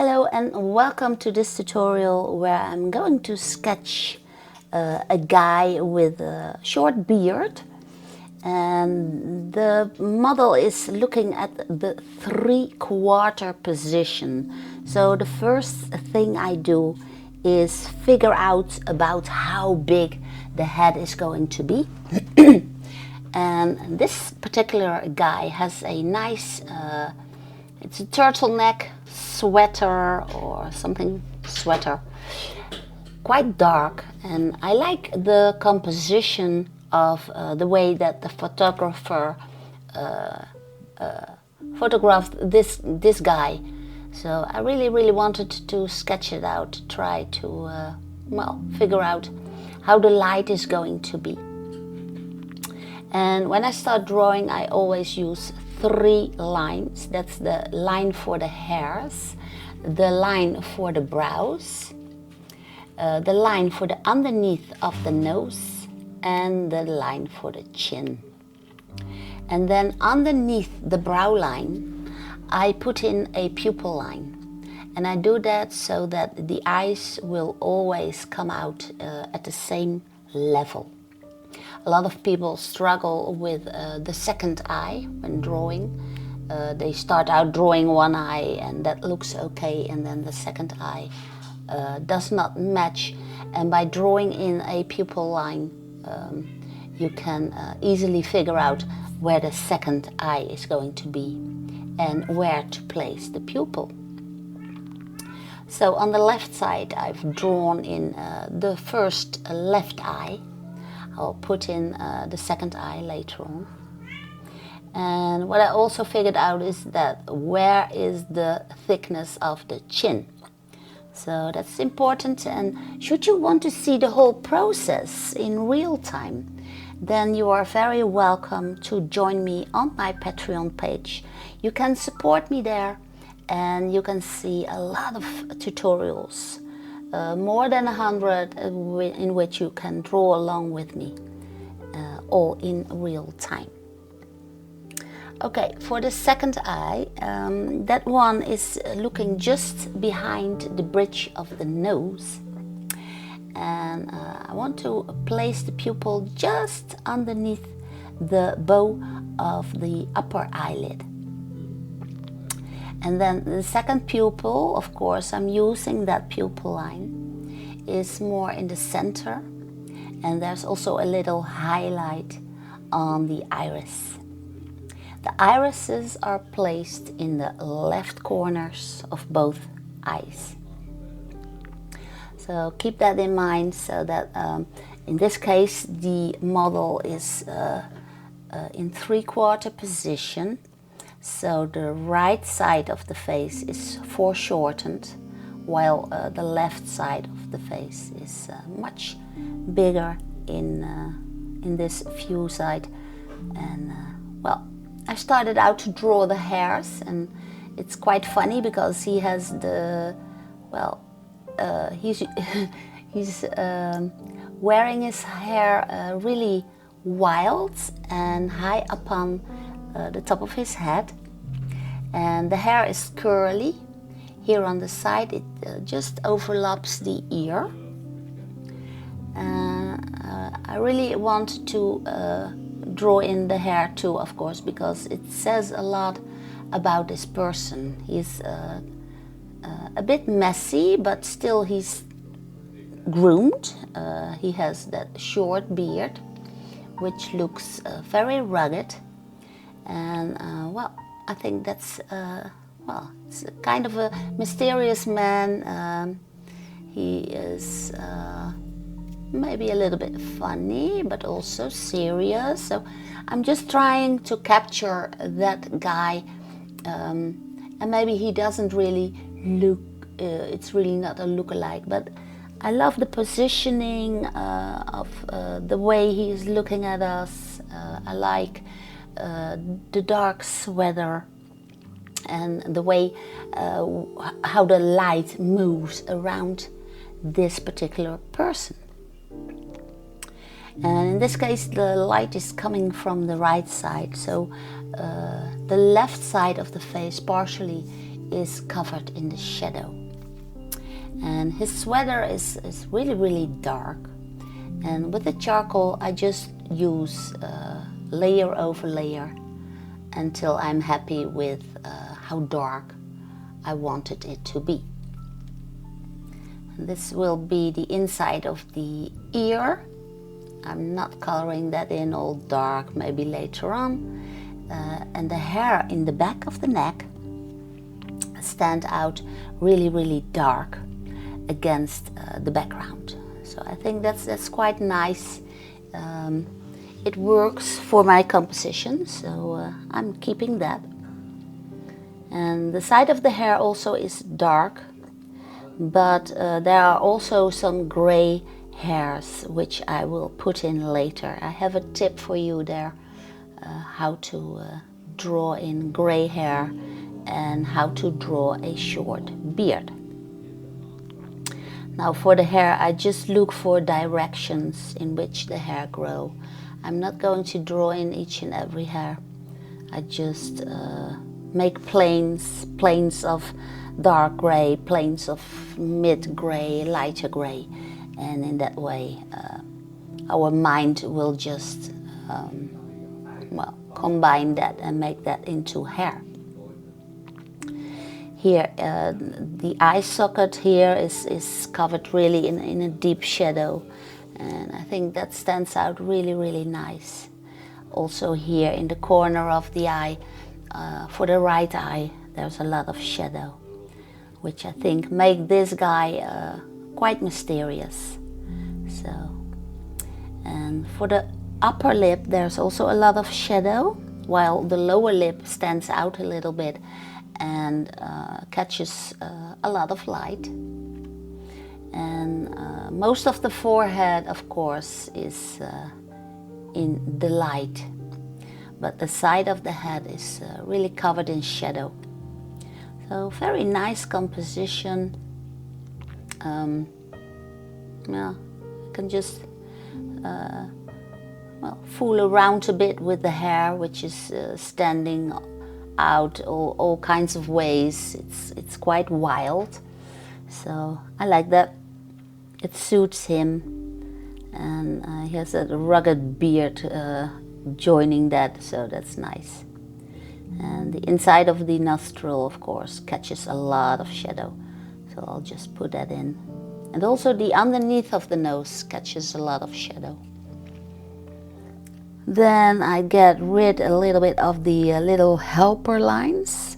Hello and welcome to this tutorial where I'm going to sketch a guy with a short beard, and the model is looking at the 3/4 position. So the first thing I do is figure out about how big the head is going to be. And this particular guy has a nice it's a turtleneck sweater or something sweater, quite dark, and I like the composition of the way that the photographer photographed this guy. So I really wanted to sketch it out, try to figure out how the light is going to be. And when I start drawing, I always use 3 lines. That's the line for the hairs, the line for the brows, the line for the underneath of the nose, and the line for the chin. And then underneath the brow line, I put in a pupil line. And I do that so that the eyes will always come out at the same level. A lot of people struggle with the second eye when drawing. They start out drawing one eye and that looks okay, and then the second eye does not match. And by drawing in a pupil line, you can easily figure out where the second eye is going to be and where to place the pupil. So on the left side, I've drawn in the first left eye. I'll put in the second eye later on. And what I also figured out is that where is the thickness of the chin. So that's important, and should you want to see the whole process in real time, then you are very welcome to join me on my Patreon page. You can support me there and you can see a lot of tutorials. More than 100 in which you can draw along with me, all in real time. Okay, for the second eye, that one is looking just behind the bridge of the nose. And I want to place the pupil just underneath the bow of the upper eyelid. And then the second pupil, of course, I'm using that pupil line, is more in the center. And there's also a little highlight on the iris. The irises are placed in the left corners of both eyes. So keep that in mind, so that in this case the model is in 3/4 position. So the right side of the face is foreshortened, while the left side of the face is much bigger in this view side. And I started out to draw the hairs, and it's quite funny because he has the he's wearing his hair really wild and high upon the top of his head, and the hair is curly. Here on the side it just overlaps the ear. I really want to draw in the hair too, of course, because it says a lot about this person. He's a bit messy, but still he's groomed. He has that short beard which looks very rugged. And I think that's it's a kind of a mysterious man. He is maybe a little bit funny, but also serious. So I'm just trying to capture that guy, and maybe he doesn't really look. It's really not a look-alike, but I love the positioning of the way he's looking at us. I like the dark sweater and the way how the light moves around this particular person. And in this case the light is coming from the right side, so the left side of the face partially is covered in the shadow. And his sweater is really, really dark. And with the charcoal, I just use layer over layer until I'm happy with how dark I wanted it to be. This will be the inside of the ear. I'm not coloring that in all dark, maybe later on. And the hair in the back of the neck stand out really, really dark against the background. So I think that's quite nice. It works for my composition, so I'm keeping that. And the side of the hair also is dark, but there are also some gray hairs which I will put in later. I have a tip for you there, how to draw in gray hair and how to draw a short beard. Now for the hair, I just look for directions in which the hair grow. I'm not going to draw in each and every hair. I just make planes of dark gray, planes of mid gray, lighter gray, and in that way our mind will just combine that and make that into hair. Here the eye socket here is covered really in a deep shadow, and I think that stands out really, really nice. Also here in the corner of the eye, for the right eye, there's a lot of shadow, which I think make this guy quite mysterious. So, and for the upper lip, there's also a lot of shadow, while the lower lip stands out a little bit and catches a lot of light. And most of the forehead, of course, is in the light, but the side of the head is really covered in shadow. So very nice composition. Yeah, I can just fool around a bit with the hair, which is standing out all kinds of ways. It's quite wild, so I like that. It suits him, and he has a rugged beard joining that, so that's nice. And the inside of the nostril, of course, catches a lot of shadow, so I'll just put that in. And also the underneath of the nose catches a lot of shadow. Then I get rid a little bit of the little helper lines,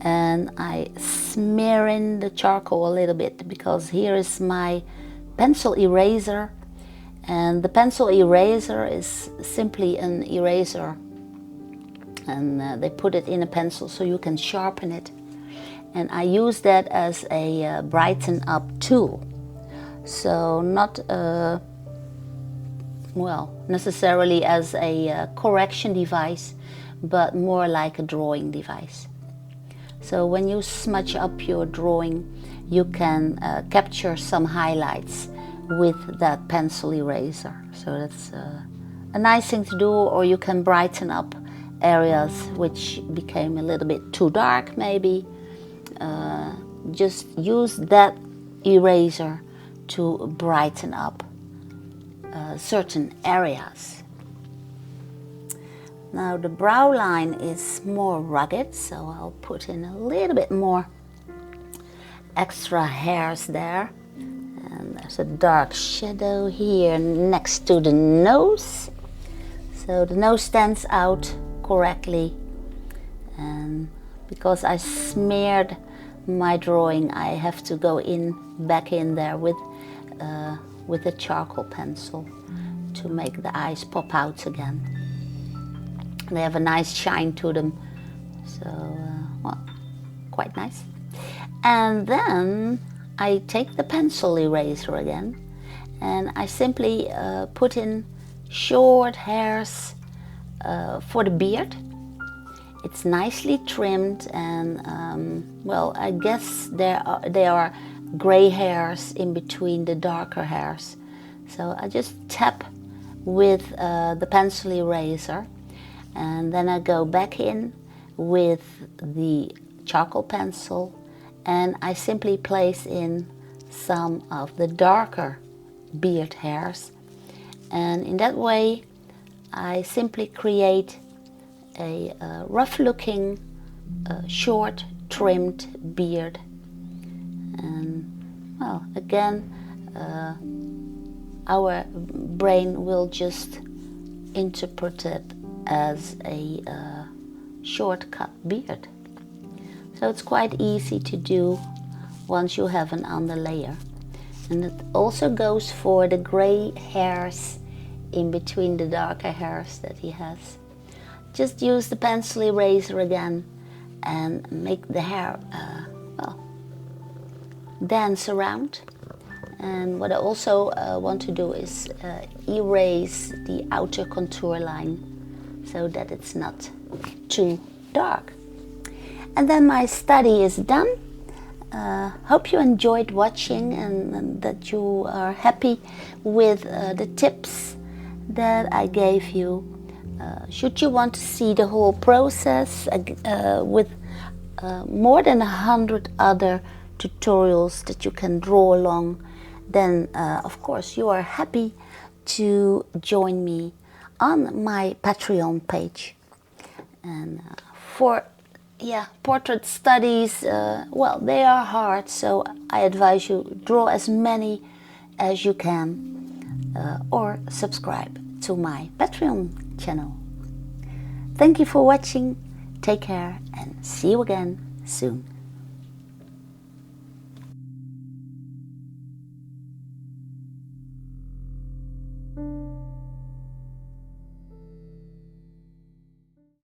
and I smear in the charcoal a little bit, because here is my pencil eraser, and the pencil eraser is simply an eraser, and they put it in a pencil so you can sharpen it, and I use that as a brighten up tool. So not necessarily as a correction device, but more like a drawing device. So when you smudge up your drawing, you can capture some highlights with that pencil eraser. So that's a nice thing to do, or you can brighten up areas which became a little bit too dark maybe. Just use that eraser to brighten up certain areas. Now the brow line is more rugged, so I'll put in a little bit more extra hairs there. And there's a dark shadow here next to the nose. So the nose stands out correctly. And because I smeared my drawing, I have to go back in there with a charcoal pencil to make the eyes pop out again. They have a nice shine to them, so quite nice. And then I take the pencil eraser again, and I simply put in short hairs for the beard. It's nicely trimmed, and I guess there are gray hairs in between the darker hairs. So I just tap with the pencil eraser, and then I go back in with the charcoal pencil, and I simply place in some of the darker beard hairs, and in that way I simply create a rough looking short trimmed beard. And well, again, our brain will just interpret it as a shortcut beard. So it's quite easy to do once you have an underlayer. And it also goes for the gray hairs in between the darker hairs that he has. Just use the pencil eraser again and make the hair well, dance around. And what I also want to do is erase the outer contour line so that it's not too dark. And then my study is done. Hope you enjoyed watching and that you are happy with the tips that I gave you. Should you want to see the whole process with more than 100 other tutorials that you can draw along, then of course you are happy to join me on my Patreon page. And for portrait studies, well, they are hard, so I advise you draw as many as you can, or subscribe to my Patreon channel. Thank you for watching, take care, and see you again soon.